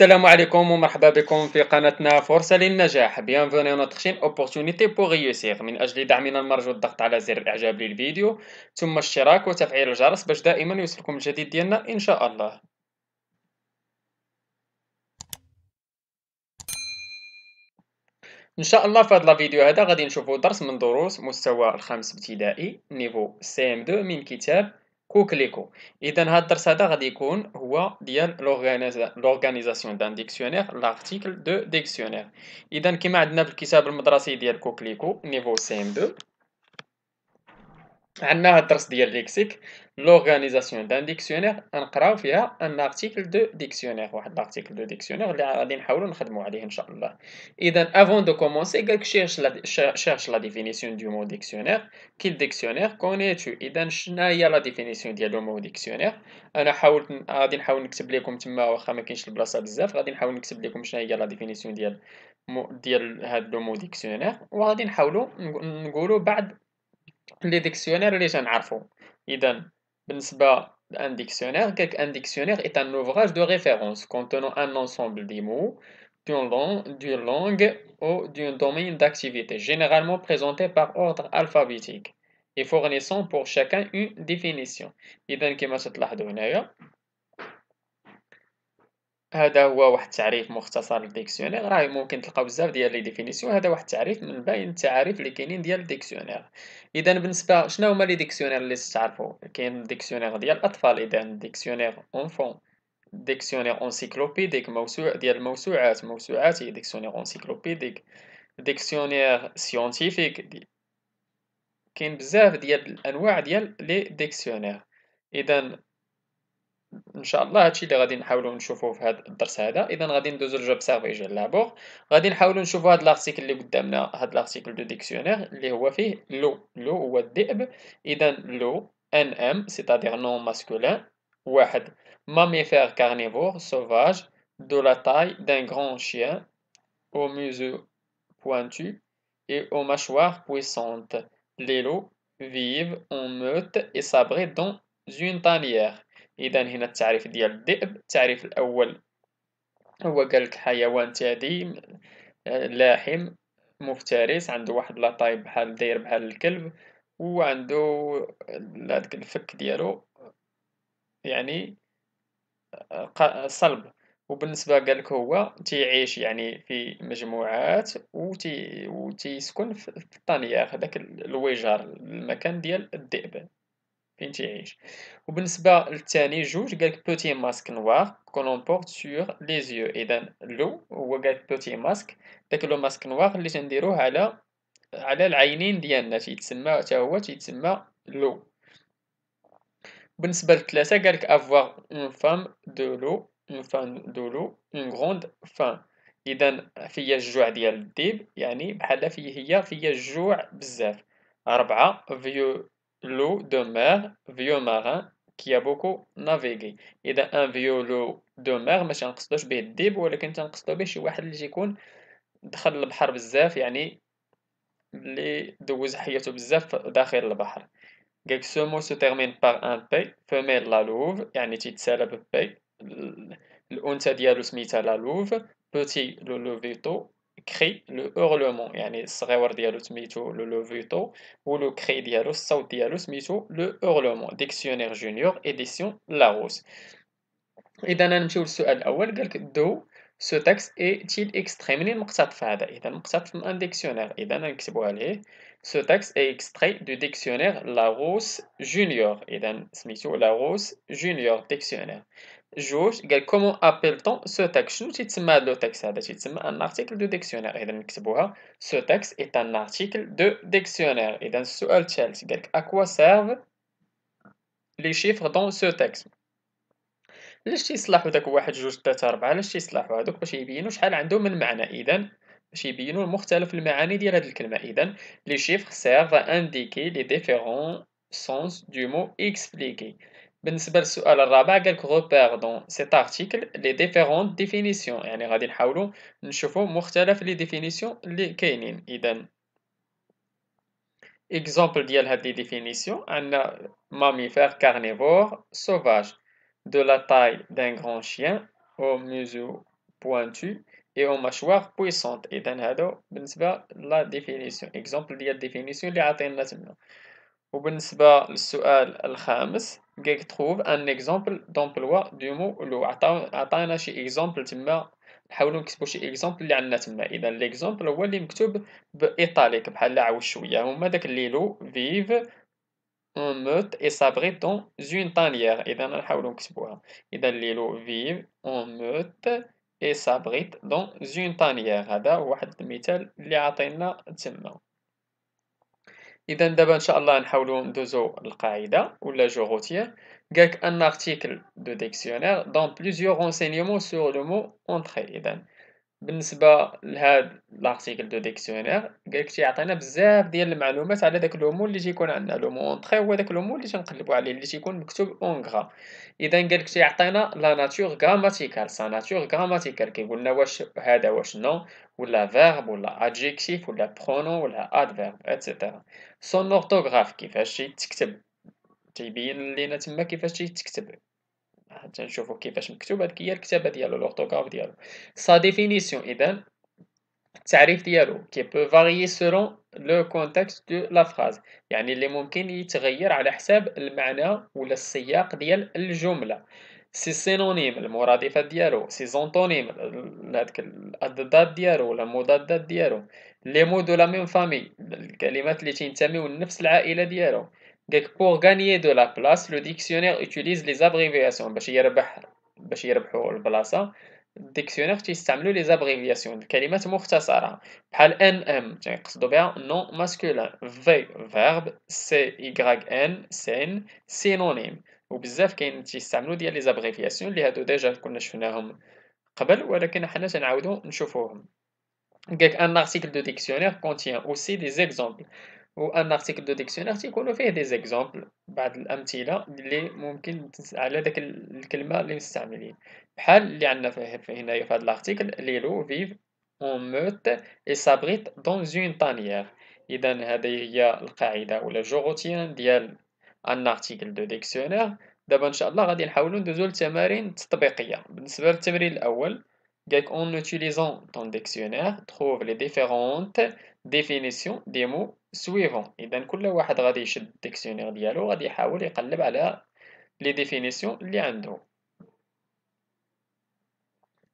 السلام عليكم ومرحبا بكم في قناتنا فرصة للنجاح. Bienvenue à notre chaîne Opportunité pour réussir. من أجل دعمنا نرجو الضغط على زر الإعجاب للفيديو ثم الاشتراك وتفعيل الجرس باش دائما يوصلكم الجديد ديالنا إن شاء الله. إن شاء الله في هذا الفيديو هذا غادي نشوفوا درس من دروس مستوى الخامس ابتدائي نيفو سي ام 2 من كتاب كوكليكو. اذا هذا الدرس هذا غادي يكون هو ديال لورغانيزاسيون دان ديكسيونير لارتيكل دو ديكسيونير. اذا كما عندنا في الكتاب المدرسي ديال كوكليكو نيفو سي ام 2 عندنا هاد الدرس ديال ليكسيك لورغانيزاسيون دان ديكسيونير غنقراو فيها ان ارتيكل دو ديكسيونير، واحد الارتيكل دو ديكسيونير اللي غادي نحاولوا نخدموا عليه ان شاء الله. اذا افون دو كومونسي قالك cherche la définition du mot dictionnaire. Quel dictionnaire connais-tu؟ اذا شنو هي لا ديفينيسيون ديال لو مو ديكسيونير؟ انا غادي نحاول نكتب لكم تما واخا ما كاينش البلاصه بزاف، غادي نحاول نكتب لكم شنو هي لا ديفينيسيون ديال هاد لو مو ديكسيونير، وغادي نحاولوا نقولوا بعض لي ديكسيونير اللي تنعرفو. اذا بالنسبه لان ديكسيونير قالك ان ديكسيونير est un ouvrage de référence contenant un ensemble des mots d'une langue ou d'un domaine d'activité généralement présenté par ordre alphabétique et fournissant pour chacun une définition. اذا كما تلاحظوا هنايا هذا هو واحد التعريف مختصر للديكسيونير. راه ممكن تلقاو بزاف ديال لي ديفينيسيون، هذا واحد التعريف من بين التعاريف اللي كاينين ديال الديكسيونير. اذا بالنسبه شنو هما لي ديكسيونير اللي تعرفوا؟ كاين الديكسيونير ديال الاطفال، اذا ديكسيونير اونفون، ديكسيونير انسيكلوبيديك موسوعه ديال الموسوعات، موسوعات هي ديكسيونير انسيكلوبيديك، ديكسيونير سيونتيفيك. كاين بزاف ديال الانواع ديال لي ديكسيونير. اذا ان شاء الله هادشي اللي غادي نحاولوا نشوفوه في هذا الدرس هذا. اذا غادي ندوزو لجوبسيرفي لابور، غادي نحاولوا نشوفوا هذا الارتيكل اللي قدامنا، هذا الارتيكل دو ديكسيونير اللي هو فيه لو هو الذئب. اذا لو ان ام سيتادير نون ماسكولين، واحد ماميفير كارنيفور سوفاج دو لا تاي دان غران شيان au museau pointu et aux mâchoires puissantes. Les loups vivent en meute et s'abritent dans une tanière. إذا هنا التعريف ديال الذئب. التعريف الأول هو قالك حيوان ثدي لاحم مفترس، عنده واحد لاطاي بحال داير بحال الكلب، وعنده هاداك الفك ديالو يعني صلب. وبالنسبة قالك هو تيعيش يعني في مجموعات وتيسكن في الطنياخ، هذاك الوجار، المكان ديال الذئب فين تيعيش. وبالنسبة للثاني جوج قالك بوتي ماسك نوار كولون بورت سور لي زيو. إذا لو هو قالك بوتي ماسك، داك لو ماسك نوار اللي تنديروه على العينين ديالنا تيتسمى حتى هو تيتسمى لو. بالنسبة للثلاثة قالك افواغ اون فام دو لو، اون فام دو لو اون غروند فام. إذا فيا الجوع ديال الديب، يعني بحال هي فيا الجوع بزاف. أربعة فيو لو دو مير فيو ماران كي ا بوكو نافيغي. إذا ان فيو لو دو مير ماشي غنقصدوش به الديب، ولكن تنقصدو به شي واحد اللي تيكون دخل للبحر بزاف، يعني اللي دوز حياته بزاف داخل البحر. قالك ce mot se termine par un P femelle la louve، يعني تيتسالى ب P. الأنثى ديالو سميتها لا لوف. petit le levito، cri le hurlement، يعني الصغيور ديالو سميتو لو لوفيتو، و لو cri ديالو الصوت ديالو سميتو لو hurlement. ديكسيونير جونيور édition لاروس. إذا نمشيو للسؤال الأول قالك دو ce texte est-il extrait؟ منين مقتطف هذا؟ إذا مقتطف من ان ديكسيونير. إذا نكتبوها ليه ce texte est extrait du dictionnaire Larousse Junior. إذا سميتو Larousse Junior dictionnaire. جوج قال comment appelle-t-on ce texte؟ شنو تيتسمى هاد لو تكست هذا؟ تيتسمى ان article de dictionnaire. إذا نكتبوها ce texte est un article de dictionnaire. إذا السؤال الثالث قالك à quoi servent les chiffres dans ce texte؟ علاش تيصلحوا داك واحد جوج تلاتة ربعة؟ علاش تيصلحوا هادوك؟ باش يبينوا شحال عندهم من معنى. إذا باش يبينوا مختلف المعاني ديال هاد الكلمة. إذا les chiffres servent à indiquer les différents sens du mot expliqué. بالنسبة للسؤال الرابع قالك repère dans cet article les différentes définitions، يعني غادي نحاولوا نشوفوا مختلف لي définitions اللي كاينين. إذا exemple ديال هاد لي définitions عندنا mammifère carnivore sauvage de la taille d'un grand chien au museau pointu et aux mâchoires puissantes. إذا هادو بالنسبة لا définition exemple ديال définition اللي عطينا تما. وبالنسبة للسؤال الخامس قالك trouve un exemple d'emploi du mot لو عطانا شي exemple تما نحاولو نكتبو شي exemple اللي عندنا تما. إذا l'exemple هو اللي مكتوب بإيطاليك بحال عاود شوية هما داك اللي لو vive en meute et s'abrite dans une tanière. إذا نحاولو نكتبوها. إذا les loups vivent en meute et s'abrite dans une tanière. هذا هو واحد المثال اللي عطينا تما. إذا دابا إن شاء الله نحاولو ندوزو القاعدة ولا جو روتيان. قالك un article de dictionnaire donne plusieurs renseignements sur le mot entrée. إذا بالنسبة لهاد لارتيكل دو ديكسيونير قالك تيعطينا بزاف ديال المعلومات على داك لو مو اللي تيكون عندنا. لو مو اونطخي هو داك لو مو اللي تنقلبو عليه اللي تيكون مكتوب اون غرا. اذا قالك تيعطينا لا ناتور غراماتيكال سا ناتور غراماتيكال كيقول لنا واش هذا واش نو ولا فيرب ولا ادجيكتيف ولا برونون ولا ادفيرب اتسيتيرا. سون اورتوغراف كيفاش تيتكتب تيبين لينا تما كيفاش تيتكتب حتى نشوفو كيفاش مكتوب. هاديك هي الكتابة ديالو لورتوغراف ديالو. سا ديفينيسيون إذا التعريف ديالو كي بو فاريي سولون لو كونتكست دو لا فراز يعني اللي ممكن يتغير على حساب المعنى ولا السياق ديال الجملة. سي سينونيم المرادفات ديالو، سي زونتونيم هاديك الأضداد ديالو ولا المضادات ديالو، لي مو دو لا ميم فامي الكلمات اللي تينتميو لنفس العائلة ديالو. قالك pour gagner de la place le dictionnaire utilise les abréviations باش يربحوا البلاصة. الديكسيونير تيستعملوا لي زابريفياسيون الكلمات مختصرة بحال ان ام تيقصدوا بها نون ماسكولين في فيرب سي ايغراك ان سين سينونيم. وبزاف كاين تيستعملوا ديال لي زابريفياسيون اللي هادو ديجا كنا شفناهم قبل ولكن حنا تنعاودو نشوفوهم. قالك ان ارتيكل دو ديكسيونير contient aussi des exemples وان ارتيكل دو ديكسيونير تيكونوا فيه دي زيكزامبل بعض الامثله اللي ممكن على داك الكلمه اللي مستعملين بحال اللي عندنا في هنايا في هذا الارتيكل لي لو فيف اون موت اي سابريت دون اون تانيير. اذا هذه هي القاعده ولا جو روتيان ديال ان ارتيكل دو ديكسيونير. دابا ان شاء الله غادي نحاولوا ندوزو للتمارين التطبيقيه. بالنسبه للتمرين الاول قالك en utilisant ton dictionnaire trouve les différentes définitions des mots suivants. إذا كل واحد غادي يشد الديكسيونير ديالو غادي يحاول يقلب على لي ديفينيسيون اللي عنده.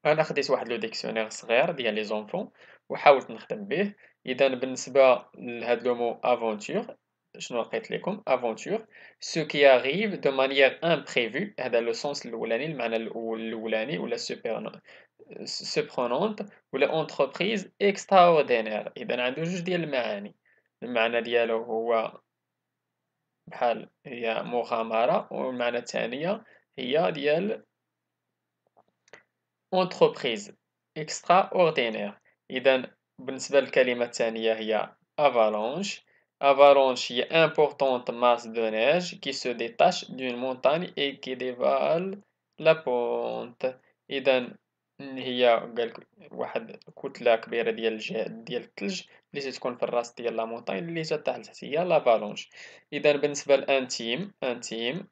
أنا خديت واحد لو ديكسيونير صغير ديال لي زونفون وحاولت نخدم به. إذا بالنسبة لهاد لو مو افونتور شنو لقيت لكم افونتور سو كي arrive de manière imprévue. هذا لو سونس الأولاني المعنى الأولاني ولا surprenante ولا entreprise extraordinaire. إذا عنده جوج ديال المعاني. المعنى ديالو هو بحال هي مغامرة والمعنى الثانية هي ديال entreprise extraordinaire. إذا بالنسبة للكلمة الثانية هي avalanche. Avalanche هي importante masse de neige qui se détache d'une montagne et qui dévale la pente. إذا هي قالك واحد كتلة كبيرة ديال الثلج اللي تتكون في الراس ديال لا مونطاي اللي تطيح لتحت هي لافالونش. إذا بالنسبة لانتيم انتيم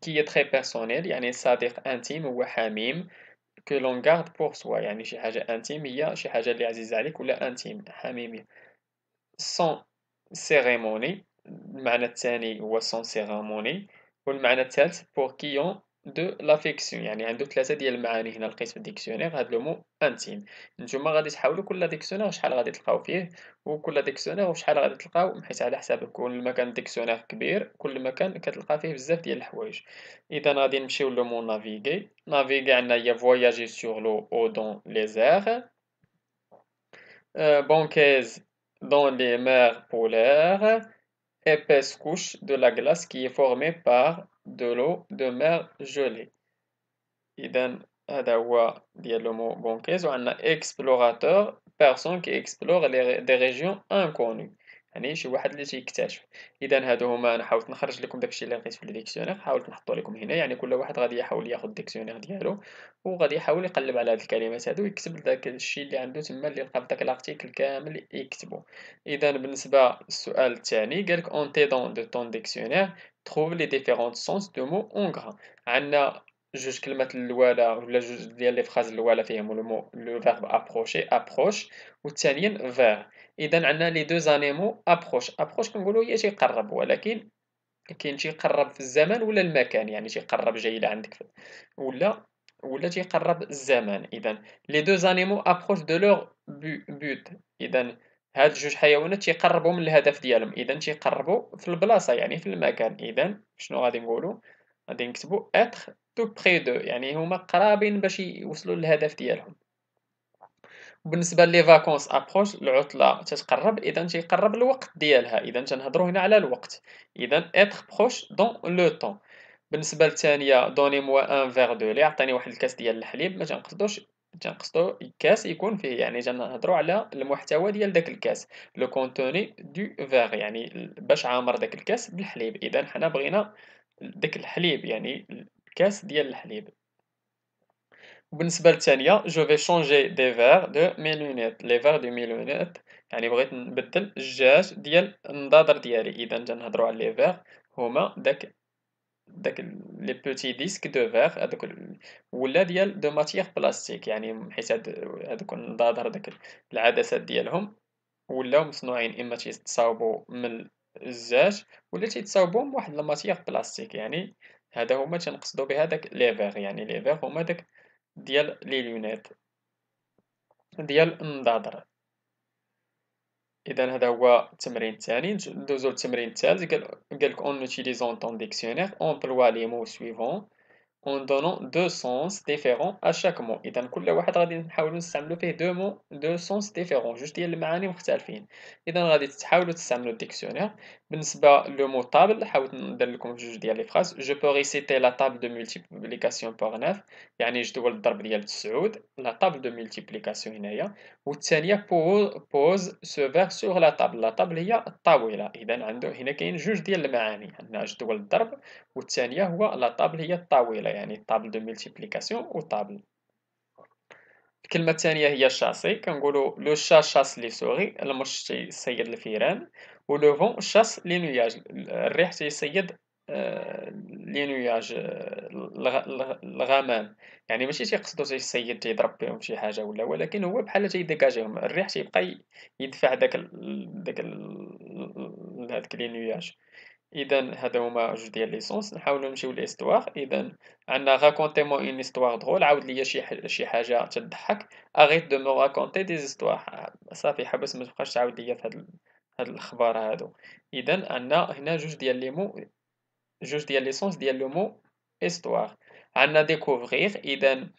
كي تري بيرسونيل يعني صديق انتيم هو حميم que l'on garde pour soi يعني شي حاجة انتيم هي شي حاجة اللي عزيزة عليك ولا انتيم حميمية. sans cérémonie المعنى الثاني هو sans cérémonie والمعنى الثالث pour qui ont de l'affection يعني عنده ثلاثة ديال المعاني. هنا لقيت في الديكسيونير هاد لو مو انتيم. نتوما غادي تحاولوا كل ديكسيونير شحال غادي تلقاو فيه وكل ديكسيونير وشحال غادي تلقاو حيت على حسابك كل ما كان الديكسيونير كبير كل ما كان كتلقى فيه بزاف ديال الحوايج. اذا غادي نمشيو لو مو نافيغي. نافيغي عندنا هي voyager sur l'eau ou dans les airs. banquise dans les mers polaires. Épaisse couche de la glace qui est formée par de l'eau de mer gelée. إذا هذا هو ديال لو مو بونكيز. وعندنا explorateur personne qui explore des régions inconnues يعني شي واحد اللي تيكتشف. إذا هادو هما أنا حاولت نخرج لكم داكشي اللي لقيت في الديكسيونير حاولت نحطو لكم هنا يعني كل واحد غادي يحاول ياخد الديكسيونير ديالو وغادي يحاول يقلب على هاد الكلمات هادو ويكتب داك الشي اللي عنده تما اللي لقى في داك الارتيكل كامل يكتبو. إذا بالنسبة للسؤال الثاني قالك en t'aidant de ton dictionnaire trouve les différents sens de mots en gras. عندنا جوج كلمات الأولى ولا جوج ديال لي فراز الأولى فيهم لو فيرب approcher approche والثانيين vers. إذا عندنا لي دو زانيمو approche كنقولوا هي تيقرب، ولكن كاين تيقرب في الزمان ولا المكان، يعني تيقرب جاي لعندك ولا تيقرب الزمان. إذا لي دو زانيمو approchent de leur but. إذا هاد جوج حيوانات تيقربوا من الهدف ديالهم، إذا تيقربوا في البلاصة يعني في المكان. إذا شنو غادي نقولوا؟ غادي نكتبوا être tout près d'eux، يعني هما قرابين باش يوصلوا للهدف ديالهم. وبالنسبة لي فاكونس ابروش، العطلة تتقرب، إذا تيقرب الوقت ديالها، إذا تنهضروا هنا على الوقت. إذا être proche dans le temps. بالنسبة للثانية دوني موا ان فيغ دو لي، عطيني واحد الكاس ديال الحليب، ما تنقصدوش تنقصدو كاس يكون فيه، يعني تنهضروا على المحتوى ديال داك الكاس، لو كونتوني دو فيغ، يعني باش عامر داك الكاس بالحليب. إذا حنا بغينا داك الحليب، يعني الكاس ديال الحليب. وبالنسبة للثانية جو في شونجي دي فيغ دو مي لونيت، لي فيغ دو مي لونيت، يعني بغيت نبدل الجاج ديال النظاظر ديالي. إذا تنهضروا على لي فيغ هما داك لي بوتي ديسك دو فيغ هادوك ولا ديال دو ماتيير بلاستيك، يعني حيت هادوك النظاظر داك العدسات ديالهم ولاو مصنوعين إما تيتصاوبوا من الزاج ولا تيتصاوبوا من واحد الماتيير بلاستيك، يعني هذا هما تنقصدوا بها داك لي فيغ، يعني لي فيغ هما داك ديال لي لونيت ديال النظاظر. إذا هذا هو التمرين الثاني. ندوزو للتمرين الثالث. قالك en utilisant ton dictionnaire emploie les mots suivants en donnant deux sens différents à chaque mot. إذا كل واحد غادي نحاولوا نستعملوا فيه دو سونس ديفيرون، جوج ديال المعاني مختلفين. إذا غادي تحاولوا تستعملوا الديكسيونير. بالنسبة لو مو طابل، حاولت ندير لكم جوج ديال لي فراز. جو بو ريسيتي لا طابل دو مولتيبليكاسيون بوغ 9، يعني جدول الضرب ديال 9، لا طابل دو مولتيبليكاسيون هنايا. والثانية بوز سو فيغ سوغ لا طابل، لا طابل هي الطاولة. إذا عنده هنا كاين جوج ديال المعاني، عندنا جدول الضرب والثانية هو لا طابل هي الطاولة، يعني طابل دو مولتيبليكاسيون و طابل. الكلمة الثانية هي شاسي، كنقولوا لو شا شاس لي سوغي، المش تيصيد الفيران، و لو فون شاس لي نوياج، الريح تيصيد لي نوياج، الغمام، يعني ماشي تيقصدو تيصيد تيضرب بهم شي حاجة ولا، ولكن هو بحال تيديكاجيهم، الريح تيبقى يدفع هاداك لي نوياج. إذا هادو هما جوج ديال ليسونس. نحاولو نمشيو لإستواغ. إذا عندنا racontez-moi une histoire drôle، عاود ليا شي حاجة تضحك. arrête de me raconter des histoires، صافي حبس ما تبقاش تعاود ليا في هاد الأخبار هادو. إذا عندنا هنا جوج ديال ليسونس ديال لو مو histoire. عندنا découvrir، إذا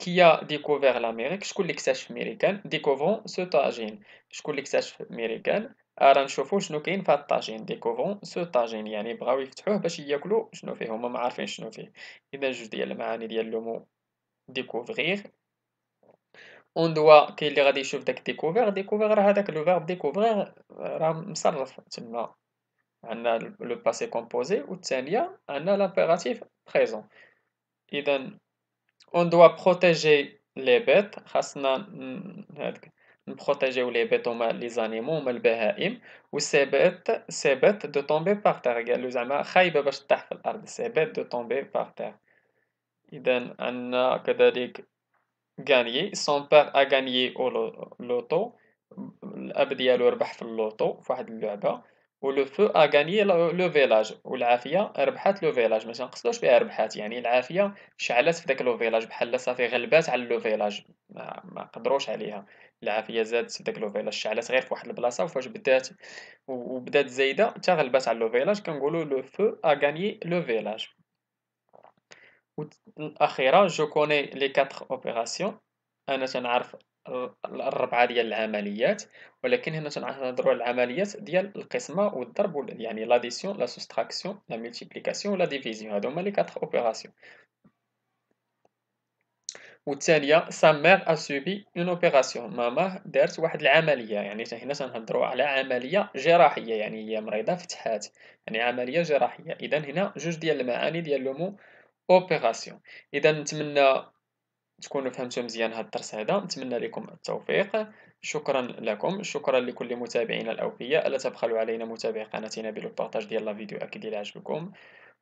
qui a découvert l'Amérique، شكون اللي اكتشف ميريكان. découvrons ce tagine، شكون اللي اكتشف ميريكان. راه نشوفوا شنو كاين في هاد الطاجين. découvrons ce tagine، يعني بغاو يفتحوه باش ياكلوا شنو فيه، هما ما عارفين شنو فيه. اذا جوج ديال المعاني ديال لو مو découvrir. اون دوا كاين اللي غادي يشوف داك découvrir هذاك لو فيرب découvrir راه مصرف تما. عندنا لو باسي كومبوزي، والثانيه عندنا لامبيراتيف بريزون. اذا on doit protéger les bêtes، خاصنا هاديك نبروتيجيو لي بيت هما لي زانيمو هما البهائم. و سي بيت دو تومبي باغ تير، قالو زعما خايبة باش طيح في الأرض، سي بيت دو تومبي باغ تير. إذا عندنا كذلك غانيي، سون بير ا غانيي او لوطو، الأب ديالو ربح في اللوطو في واحد اللعبة. و لو فو ا غانيي لو فيلاج، والعافية ربحات لو فيلاج، ما تنقصدوش بها ربحات، يعني العافية شعلات في داك لو فيلاج، بحال صافي غلبات على لو فيلاج، ما قدروش عليها. العافية زادت في داك لو فيلاج، شعلات غير في واحد البلاصة، وفاش بدات وبدات زايدة حتى غلبات على لو فيلاج، كنقولوا لو فو ا غانيي لو فيلاج. الأخيرة جو كوني لي 4 اوبيراسيون، أنا تنعرف الربعة ديال العمليات، ولكن هنا تنهضروا على العمليات ديال القسمة والضرب يعني لاديسيون لا سوستراكسيون لا مولتيبليكاسيون لا ديفيزيون، هادو هما لي 4 اوبيراسيون. والثانية sa mère a subi une opération، ماماه دارت واحد العملية، يعني هنا تنهضروا على عملية جراحية، يعني هي مريضة فتحات، يعني عملية جراحية. إذا هنا جوج ديال المعاني ديال لو مو اوبيراسيون. إذا نتمنى تكونوا فهمتوا مزيان هاد الدرس هذا، نتمنى لكم التوفيق. شكرا لكم، شكرا لكل متابعينا الأوفياء، لا تبخلوا علينا متابعي قناتنا بالبارطاج ديال لا فيديو أكيد إلا عجبكم.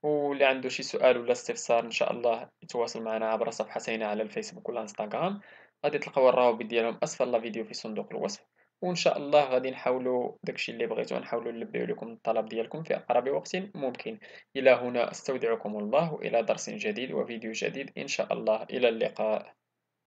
واللي عنده شي سؤال ولا استفسار إن شاء الله يتواصل معنا عبر صفحتنا على الفيسبوك والإنستغرام، غادي تلقاو الروابط ديالهم أسفل لا فيديو في صندوق الوصف، وإن شاء الله غادي نحاولوا داكشي اللي بغيتو نحاولوا نلبيو لكم الطلب ديالكم في أقرب وقت ممكن. إلى هنا أستودعكم الله وإلى درس جديد وفيديو جديد إن شاء الله، إلى اللقاء.